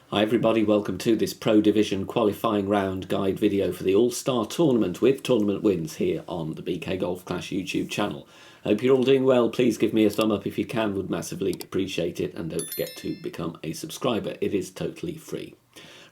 Hi everybody, welcome to this Pro Division qualifying round guide video for the All-Star Tournament with tournament wins here on the BK Golf Clash YouTube channel. Hope you're all doing well. Please give me a thumb up if you can, would massively appreciate it, and don't forget to become a subscriber. It is totally free.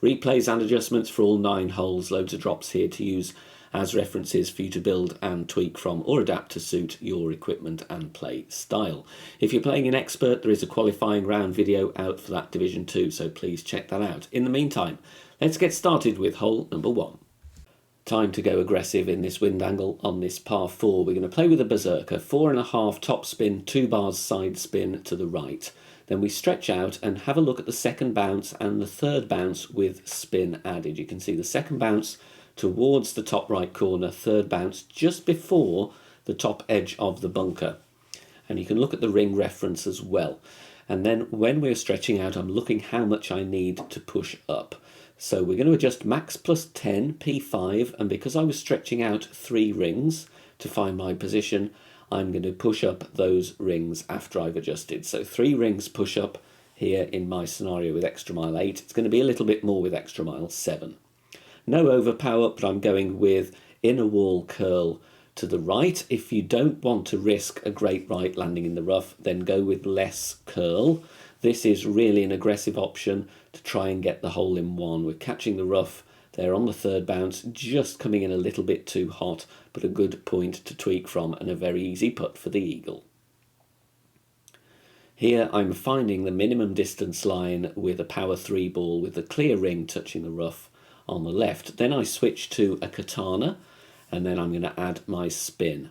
Replays and adjustments for all 9 holes, loads of drops here to use as references for you to build and tweak from or adapt to suit your equipment and play style. If you're playing an expert, there is a qualifying round video out for that division too, so please check that out. In the meantime, let's get started with hole number 1. Time to go aggressive in this wind angle on this par 4. We're going to play with a berserker, 4.5 top spin, 2 bars side spin to the right. Then we stretch out and have a look at the second bounce and the third bounce with spin added. You can see the second bounce towards the top right corner, third bounce just before the top edge of the bunker. And you can look at the ring reference as well. And then when we're stretching out, I'm looking how much I need to push up. So we're going to adjust max plus 10, P5, and because I was stretching out 3 rings to find my position, I'm going to push up those rings after I've adjusted. So 3 rings push up here in my scenario with extra mile 8. It's going to be a little bit more with extra mile 7. No overpower, but I'm going with inner wall curl to the right. If you don't want to risk a great right landing in the rough, then go with less curl. This is really an aggressive option to try and get the hole in one. We're catching the rough there on the third bounce, just coming in a little bit too hot, but a good point to tweak from and a very easy putt for the eagle. Here I'm finding the minimum distance line with a power 3 ball with the clear ring touching the rough on the left. Then I switch to a katana and then I'm going to add my spin.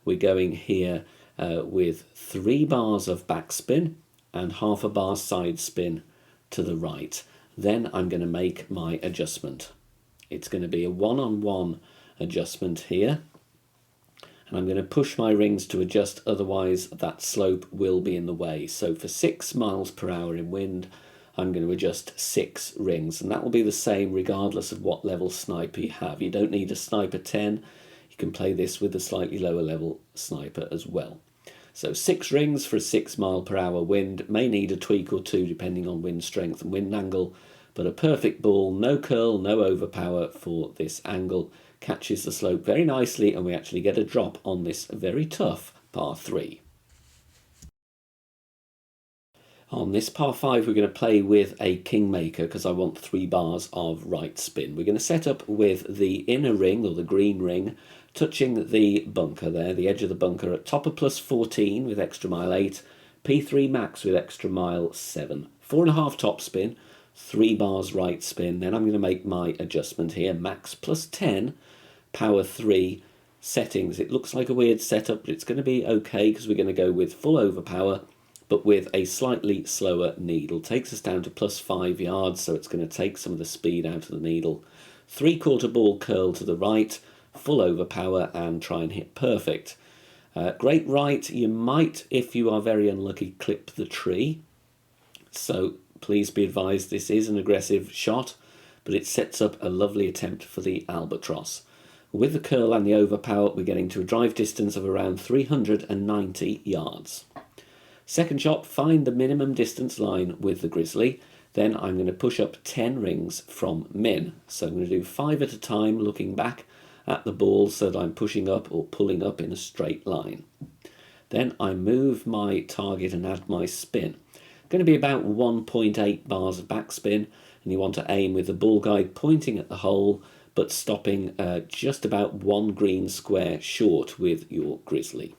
We're going here with 3 bars of backspin and half a bar side spin to the right. Then I'm going to make my adjustment. It's going to be a one-on-one adjustment here. And I'm going to push my rings to adjust, otherwise that slope will be in the way. So for 6 miles per hour in wind, I'm going to adjust 6 rings, and that will be the same regardless of what level sniper you have. You don't need a sniper 10. You can play this with a slightly lower level sniper as well. So 6 rings for a 6 mile per hour wind. May need a tweak or 2 depending on wind strength and wind angle, but a perfect ball, no curl, no overpower for this angle. Catches the slope very nicely, and we actually get a drop on this very tough par 3. On this par 5, we're going to play with a kingmaker because I want 3 bars of right spin. We're going to set up with the inner ring, or the green ring, touching the bunker there, the edge of the bunker at top of plus 14 with extra mile 8, P3 max with extra mile 7. 4.5 top spin, 3 bars right spin. Then I'm going to make my adjustment here, max plus 10, power 3 settings. It looks like a weird setup, but it's going to be okay because we're going to go with full overpower, but with a slightly slower needle. Takes us down to plus 5 yards, so it's going to take some of the speed out of the needle. 3/4 ball curl to the right, full overpower, and try and hit perfect. Great right, you might, if you are very unlucky, clip the tree. So please be advised this is an aggressive shot, but it sets up a lovely attempt for the albatross. With the curl and the overpower, we're getting to a drive distance of around 390 yards. Second shot, find the minimum distance line with the grizzly. Then I'm going to push up 10 rings from min. So I'm going to do 5 at a time, looking back at the ball so that I'm pushing up or pulling up in a straight line. Then I move my target and add my spin. Going to be about 1.8 bars of backspin, and you want to aim with the ball guide pointing at the hole, but stopping just about 1 green square short with your grizzly.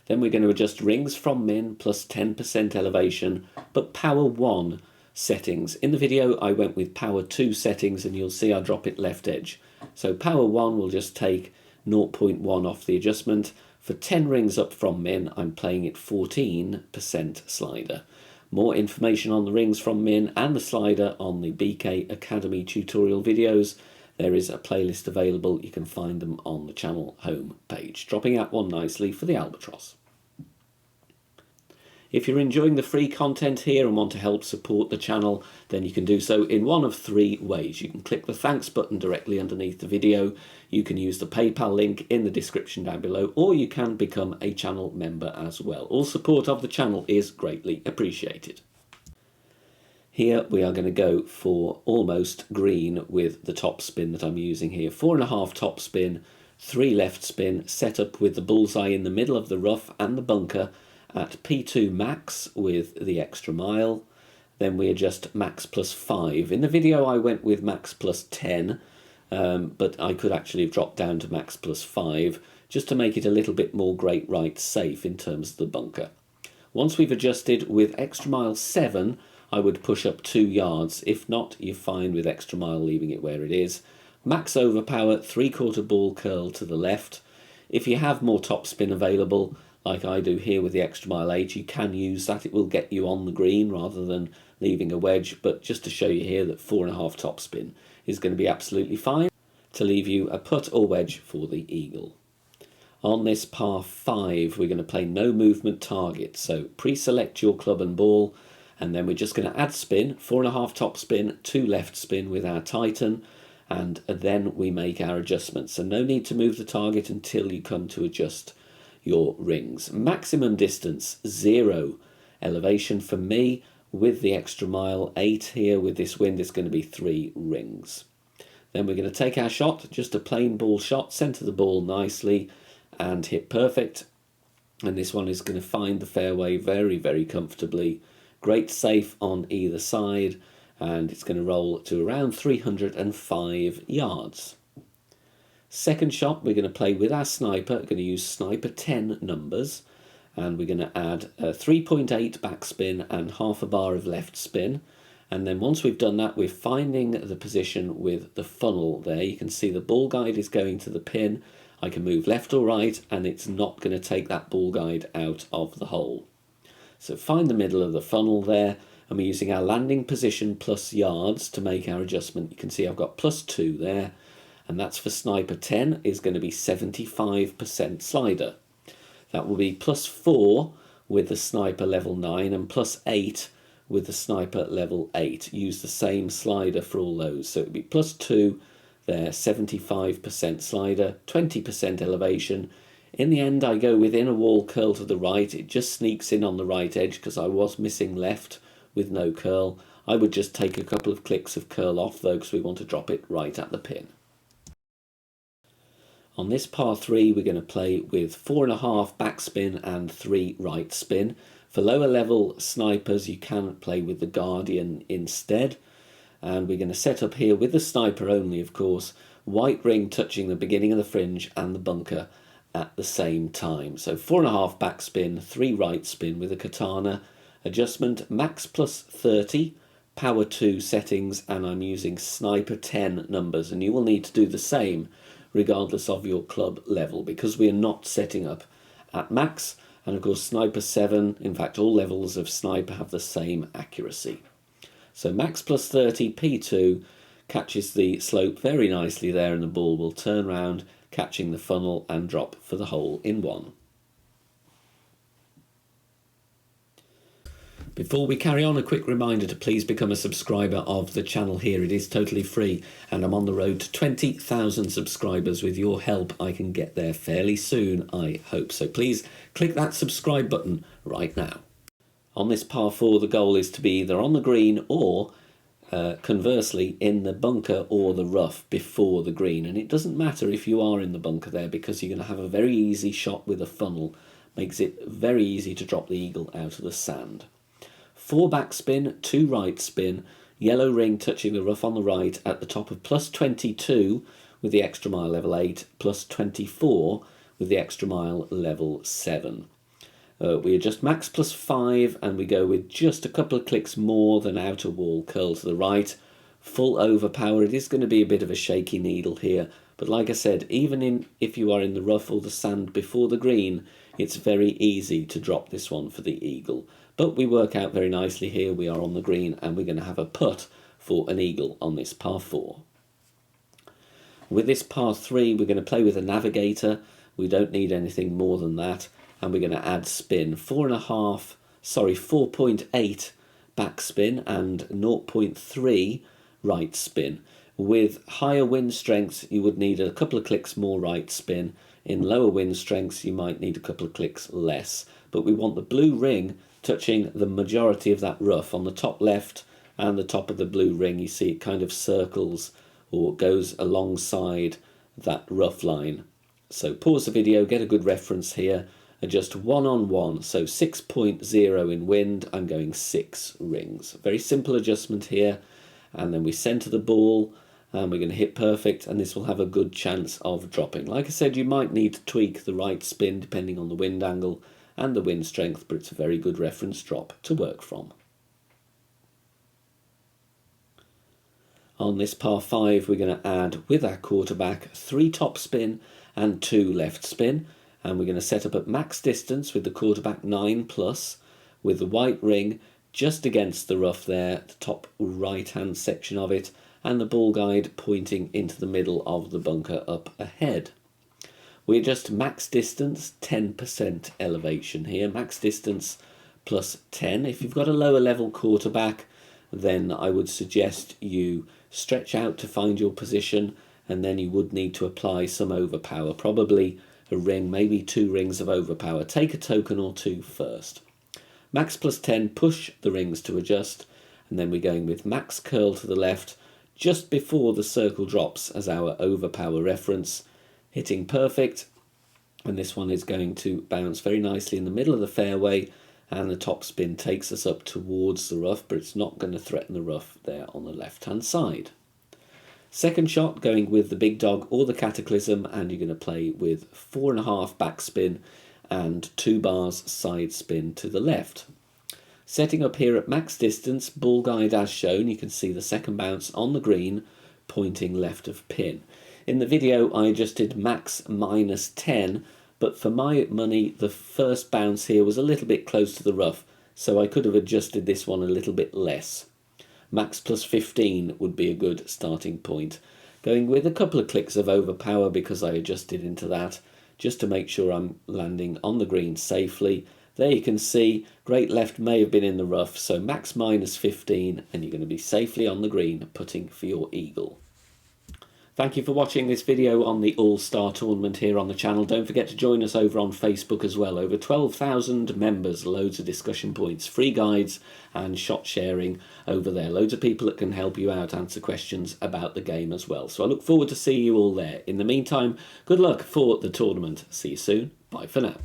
Then we're going to adjust rings from min plus 10% elevation, but power 1 settings. In the video I went with power 2 settings, and you'll see I drop it left edge. So power 1 will just take 0.1 off the adjustment. For 10 rings up from min, I'm playing it 14% slider. More information on the rings from min and the slider on the BK Academy tutorial videos. There is a playlist available. You can find them on the channel home page. Dropping out one nicely for the albatross. If you're enjoying the free content here and want to help support the channel, then you can do so in one of 3 ways. You can click the thanks button directly underneath the video, you can use the PayPal link in the description down below, or you can become a channel member as well. All support of the channel is greatly appreciated. Here we are going to go for almost green with the top spin that I'm using here. 4.5 top spin, 3 left spin, set up with the bullseye in the middle of the rough and the bunker at P2 max with the extra mile. Then we adjust max plus 5. In the video I went with max plus 10, but I could actually have dropped down to max plus 5 just to make it a little bit more great right safe in terms of the bunker. Once we've adjusted with extra mile 7, I would push up 2 yards. If not, you're fine with extra mile leaving it where it is. Max overpower, 3/4 ball curl to the left. If you have more topspin available, like I do here with the extra mile 8, you can use that. It will get you on the green rather than leaving a wedge, but just to show you here that 4.5 topspin is going to be absolutely fine to leave you a putt or wedge for the eagle. On this par 5, we're going to play no movement target. So pre-select your club and ball, and then we're just going to add spin, 4.5 top spin, 2 left spin with our Titan, and then we make our adjustments. So no need to move the target until you come to adjust your rings. Maximum distance, 0. Elevation for me with the extra mile 8 here with this wind is going to be 3 rings. Then we're going to take our shot, just a plain ball shot, centre the ball nicely and hit perfect. And this one is going to find the fairway very, very comfortably. Great safe on either side, and it's going to roll to around 305 yards. Second shot, we're going to play with our sniper. We're going to use sniper 10 numbers, and we're going to add a 3.8 backspin and half a bar of left spin. And then once we've done that, we're finding the position with the funnel there. You can see the ball guide is going to the pin. I can move left or right, and it's not going to take that ball guide out of the hole. So find the middle of the funnel there, and we're using our landing position plus yards to make our adjustment. You can see I've got plus 2 there, and that's for sniper 10 is going to be 75% slider. That will be plus 4 with the sniper level 9 and plus 8 with the sniper level 8. Use the same slider for all those. So it would be plus 2 there, 75% slider, 20% elevation. In the end, I go within a wall curl to the right. It just sneaks in on the right edge because I was missing left with no curl. I would just take a couple of clicks of curl off though, because we want to drop it right at the pin. On this par 3, we're going to play with 4.5 backspin and 3 right spin. For lower level snipers, you can play with the Guardian instead. And we're going to set up here with the sniper only, of course, white ring touching the beginning of the fringe and the bunker at the same time. So 4.5 backspin, 3 right spin with a katana. Adjustment max plus 30, power 2 settings, and I'm using sniper 10 numbers. And you will need to do the same regardless of your club level, because we are not setting up at max. And of course sniper 7, in fact all levels of sniper have the same accuracy. So max plus 30, P2, catches the slope very nicely there, and the ball will turn round, catching the funnel and drop for the hole in 1. Before we carry on, a quick reminder to please become a subscriber of the channel here. It is totally free, and I'm on the road to 20,000 subscribers. With your help, I can get there fairly soon, I hope. So please click that subscribe button right now. On this par 4, the goal is to be either on the green or conversely in the bunker or the rough before the green. And it doesn't matter if you are in the bunker there, because you're going to have a very easy shot with a funnel. Makes it very easy to drop the eagle out of the sand. 4 backspin, 2 right spin, yellow ring touching the rough on the right at the top of plus 22 with the extra mile level 8, plus 24 with the extra mile level 7. We adjust max plus 5, and we go with just a couple of clicks more than outer wall curl to the right. Full overpower. It is going to be a bit of a shaky needle here, but like I said, even if you are in the rough or the sand before the green, it's very easy to drop this one for the eagle. But we work out very nicely here. We are on the green, and we're going to have a putt for an eagle on this par 4. With this par 3, we're going to play with a navigator. We don't need anything more than that. And we're going to add spin, 4.8 backspin and 0.3 right spin. With higher wind strengths, you would need a couple of clicks more right spin. In lower wind strengths, you might need a couple of clicks less. But we want the blue ring touching the majority of that rough on the top left and the top of the blue ring, you see it kind of circles or goes alongside that rough line. So pause the video, get a good reference here, adjust 1 on 1, so 6.0 in wind, I'm going 6 rings. Very simple adjustment here, and then we centre the ball, and we're going to hit perfect, and this will have a good chance of dropping. Like I said, you might need to tweak the right spin depending on the wind angle and the wind strength, but it's a very good reference drop to work from. On this par 5, we're going to add, with our quarterback, 3 top spin and 2 left spin, and we're going to set up at max distance with the quarterback 9+, with the white ring just against the rough there, the top right hand section of it, and the ball guide pointing into the middle of the bunker up ahead. We adjust max distance, 10% elevation here, max distance plus 10. If you've got a lower level quarterback, then I would suggest you stretch out to find your position, and then you would need to apply some overpower, probably a ring, maybe 2 rings of overpower. Take a token or 2 first. Max plus 10, push the rings to adjust, and then we're going with max curl to the left just before the circle drops as our overpower reference, hitting perfect, and this one is going to bounce very nicely in the middle of the fairway, and the top spin takes us up towards the rough, but it's not going to threaten the rough there on the left hand side. Second shot, going with the big dog or the cataclysm, and you're going to play with 4.5 backspin and 2 bars side spin to the left. Setting up here at max distance, ball guide as shown, you can see the second bounce on the green pointing left of pin. In the video I adjusted max minus 10, but for my money the first bounce here was a little bit close to the rough, so I could have adjusted this one a little bit less. Max plus 15 would be a good starting point. Going with a couple of clicks of overpower because I adjusted into that, just to make sure I'm landing on the green safely. There you can see, great left may have been in the rough, so max minus 15, and you're going to be safely on the green, putting for your eagle. Thank you for watching this video on the All-Star Tournament here on the channel. Don't forget to join us over on Facebook as well. Over 12,000 members, loads of discussion points, free guides and shot sharing over there. Loads of people that can help you out, answer questions about the game as well. So I look forward to seeing you all there. In the meantime, good luck for the tournament. See you soon. Bye for now.